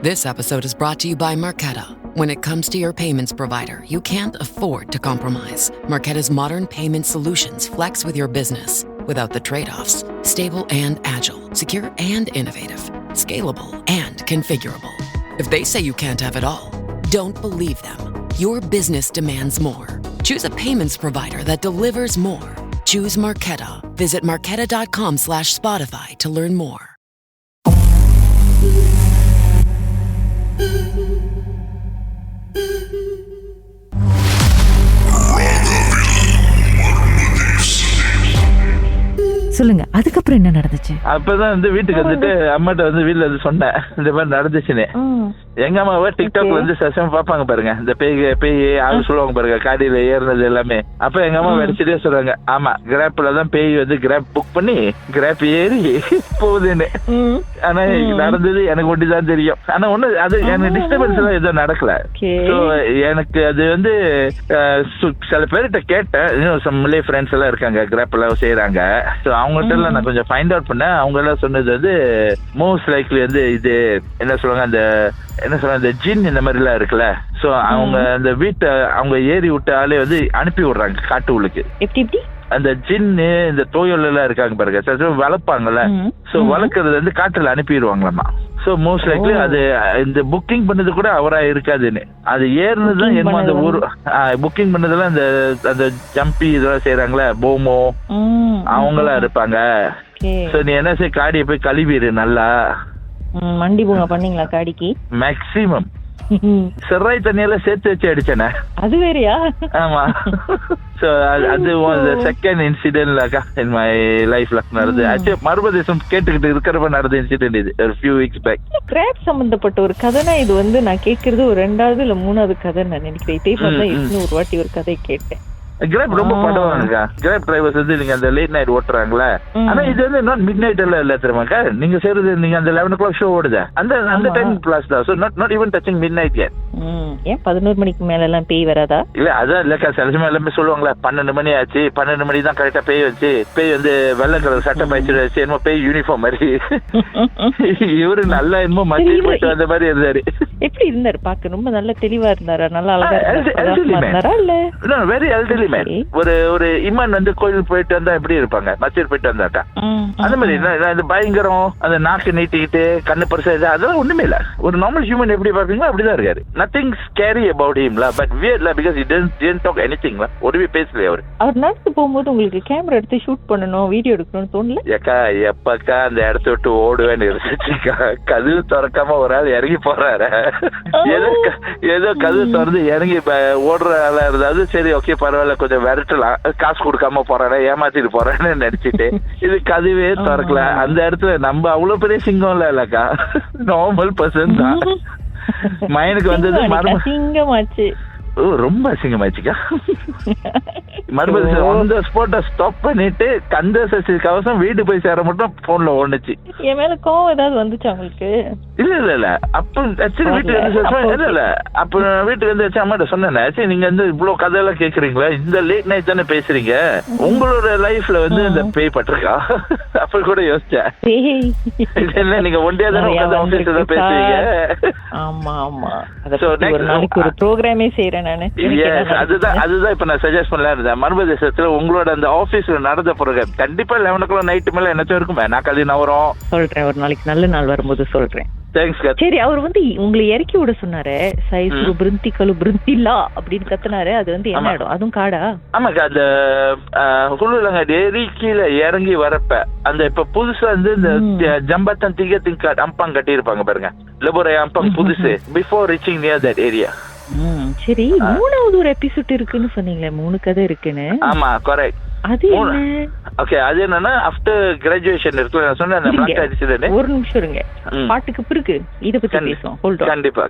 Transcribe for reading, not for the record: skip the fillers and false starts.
This episode is brought to you by Marqeta. When it comes to your payments provider, you can't afford to compromise. Marqeta's modern payment solutions flex with your business without the trade-offs. Stable and agile, secure and innovative, scalable and configurable. If they say you can't have it all, don't believe them. Your business demands more. Choose a payments provider that delivers more. Choose Marqeta. Visit marqeta.com/Spotify to learn more. சொல்லுங்க, அதுக்கப்புறம் என்ன நடந்துச்சு? அப்பதான் வந்து வீட்டுக்கு வந்துட்டு அம்மாட்ட வந்து வீட்டுல வந்து சொன்னேன் இந்த மாதிரி நடந்துச்சுன்னு. எங்க அம்மாவை டிக்டாக்ல வந்து செஷன் பாப்பாங்க பாருங்க, இந்த பேய் ஆளு சொல்லுவாங்க பாருங்க, காடியில ஏறினது எல்லாமே. அப்ப எங்க அம்மா வெடிச்சுட்டே சொல்றாங்க, ஆமா கிராப்ல தான் பேய் வந்து கிராப் புக் பண்ணி கிராப் ஏறி போகுதுன்னு. ஆனா நடந்தது எனக்கு ஒண்டிதான் தெரியும். ஆனா ஒண்ணு அது எனக்கு டிஸ்டர்பன்ஸ் எல்லாம் எதுவும் நடக்கல. எனக்கு அது வந்து சில பேர்கிட்ட கேட்டேன், இன்னும் சம்லே ஃப்ரெண்ட்ஸ் எல்லாம் இருக்காங்க கிராப் எல்லாம் செய்யறாங்க. அவங்ககிட்ட எல்லாம் நான் கொஞ்சம் ஃபைண்ட் அவுட் பண்ணேன். அவங்க எல்லாம் சொன்னது வந்து மோஸ்ட் லைக்லி வந்து இது என்ன சொல்லுவாங்க, அந்த ஜின் இந்த மாதிரி எல்லாம் இருக்குல்ல. சோ அவங்க அந்த வீட்டை அவங்க ஏறி விட்ட ஆளே வந்து அனுப்பி விடுறாங்க காட்டு உள்ளுக்கு. அந்த ஜின்னு இந்த தோயல் எல்லாம் இருக்காங்க பாருங்க, வளர்ப்பாங்கல்ல. சோ வளர்க்கறது வந்து காட்டுல அனுப்பிடுவாங்களாமா. சோ மோஸ்ட் லைக்லி அது இந்த புக்கிங் பண்ணது கூட அவரா இருக்காதுன்னு, அது ஏறினதுதான் என்னமோ அந்த ஊர் புக்கிங் பண்ணதெல்லாம் அந்த ஜம்பி இதெல்லாம் செய்யறாங்களே போமோ அவங்களா இருப்பாங்க. சோ நீ என்ன செய்ய, காடியை போய் கழுவிடு நல்லா. மண்டி பூங்கா பண்ணீங்களா காடிக்கு? மேக்சிமம் செராய் தண்ணியெல்லாம் சேர்த்து வச்சு அடிச்சேனே. அது வேறையா? ஆமா. சோ அது செகண்ட் இன்சிடென்ட் இன் மை லைஃப்ல நடந்தது. ஆக்சுவலி மறுபதேசம் கேட்டுக்கிட்டு இருக்கிறப்ப நடந்த இன்சிடென்ட் இது, ஒரு ஃபியூ வீக்ஸ் பேக். கிராப் சம்பந்தப்பட்ட ஒரு கதைனா இது வந்து நான் கேட்கறது ஒரு 2வது இல்ல 3வது கதை நான் நினைக்கிறேன். இதே மாதிரி இன்னும் ஒரு வாட்டி ஒரு கதை கேட்டேன். கிராப் ரொம்ப படுவாங்க. கிராப் டிரைவர்ஸ் வந்து நீங்க அந்த லேட் நைட் ஓட்டுறாங்களே, ஆனா இது வந்து நாட் மிட் நைட் எல்லாம் இல்ல தெரியுமாக்கா. நீங்க செய்யறது நீங்க அந்த 11 o'clock ஷோ ஓடுது அந்த டைம் பிளாஸ் தான். So not even touching mid night yet. ஏன் 11 மணிக்கு மேல எல்லாம் பேய் வராதா? இல்ல அதான் இல்லக்கா, சில சமயம் எல்லாமே சொல்லுவாங்களே 12 மணி ஆச்சு, 12 மணி தான் கரெக்டா பேய் வச்சு, பேய் வந்து வெள்ளை கலர் சட்டை பயிற்சி என்னமோ பேய் யூனிஃபார்ம் மாதிரி. இவரு நல்லா என்னமோ மச்சி போயிட்டு வந்த மாதிரி இருந்தாரு. எப்படி இருந்தாரு? பாக்க ரொம்ப நல்ல தெளிவா இருந்தாரா? நல்லா அழகா இருந்தாரா? இல்ல வெரி எல்டர்லி மேன். ஒரு இமான் வந்து கோயில் போயிட்டு வந்தா எப்படி இருப்பாங்க, மச்சூர் போயிட்டு வந்தாக்கா அந்த மாதிரி. இந்த பயங்கரம், அந்த நாக்கு நீட்டிக்கிட்டு கண்ணு பரிசா அதெல்லாம் ஒண்ணுமே இல்ல. ஒரு நார்மல் ஹியூமன் எப்படி பாப்பீங்களோ அப்படிதான் இருக்காரு. நத்திங் ஸ்கேரி அபவுட் ஹிம் ல, பட் வியர்ட் ல, because he didn't talk anything ல. ஒருவே பேசல அவர். அவர் நடந்து போகும்போது உங்களுக்கு கேமரா எடுத்து ஷூட் பண்ணணும், வீடியோ எடுக்கணும்னு தோணல? ஏக்கா எப்பக்கா அந்த இடத்த விட்டு ஓடுவேன்னு இருந்துச்சுக்கா. கதவு திறக்காம ஒரு ஆள் இறங்கி போறாரு. ஏதோ கதவு திறந்து இறங்கி ஓடுற ஆளா இருந்தாது சரி, ஓகே பரவாயில்ல, கொஞ்சம் விரட்டலாம், காசு கொடுக்காம போறானே, ஏமாத்திட்டு போறேன்னு நினைச்சிட்டு இது கதவே திறக்கல. அந்த இடத்துல நம்ம அவ்வளவு பெரிய சிங்கம் இல்லக்கா, நார்மல் பர்சன் தான். மைனுக்கு வந்தது சிங்கமாச்சு. ரொம்ப அசிங்கமாச்சுக்கா. மறுபடியும் அந்த ஸ்பாட்டை ஸ்டாப் பண்ணிட்டு கந்த கவசம் வீட்டு போய் சேர மட்டும் போன்ல ஓடுச்சு. என் மேல கோவம் ஏதாவது வந்துச்சு உங்களுக்கு? இல்ல அப்ப வீட்டுக்கு வந்து இல்ல அப்ப வீட்டுக்கு வந்து அம்மாட்ட சொன்னேன், சரி நீங்க வந்து இவ்வளவு கதையெல்லாம் கேக்குறீங்களா, இந்த லேட் நைட் தானே பேசுறீங்க, உங்களோட லைஃப்ல வந்து இந்த பேய் பட்டிருக்கா? அப்ப கூட யோசிச்சேன், இல்ல நீங்க ஒண்டியா தானே உட்காந்து பேசுறீங்க. ஆமா ஆமா, ஒரு நாளைக்கு ஒரு ப்ரோக்ராமே செய்யறேன் நானு. அதுதான் இப்ப நான் சஜஸ்ட் பண்ணல இருந்தேன். மறுபதேசத்துல உங்களோட அந்த ஆபீஸ்ல நடந்த பிறகு கண்டிப்பா 11 o'clock நைட்டு மேல என்னச்சும் இருக்குமே. நான் கல்வி நவரும் சொல்றேன், ஒரு நாளைக்கு நல்ல நாள் வரும்போது சொல்றேன். சரி, அவர் வந்து உங்களை இறக்கி விட சொன்னாரு, சைஸ் பிருந்தி கழு பிருந்திலா அப்படின்னு கத்துனாரு. அது வந்து என்ன இடம்? அதுவும் காடா? ஆமாக்கா, அந்த குழுலங்க டேரி கீழே இறங்கி வரப்ப அந்த இப்ப புதுசா வந்து இந்த ஜம்பத்தன் திகத்தின் அம்பாங் கட்டி இருப்பாங்க பாருங்க, லெபோரை அம்பாங் புதுசு, before reaching near that area. சரி, 3வது ஒரு எபிசோட் இருக்குன்னு சொன்னீங்களே, 3 கதை இருக்குன்னு. ஆமா கரெக்ட். அது என்ன? ஓகே, அது என்னன்னா ஆஃப்டர் கிராஜுவேஷன் இருக்குல, நான் சொன்னேன் ஒரு நிமிஷம் இருங்க, பாட்டுக்கு பிறகு இத பத்தி பேசுவோம். கண்டிப்பா.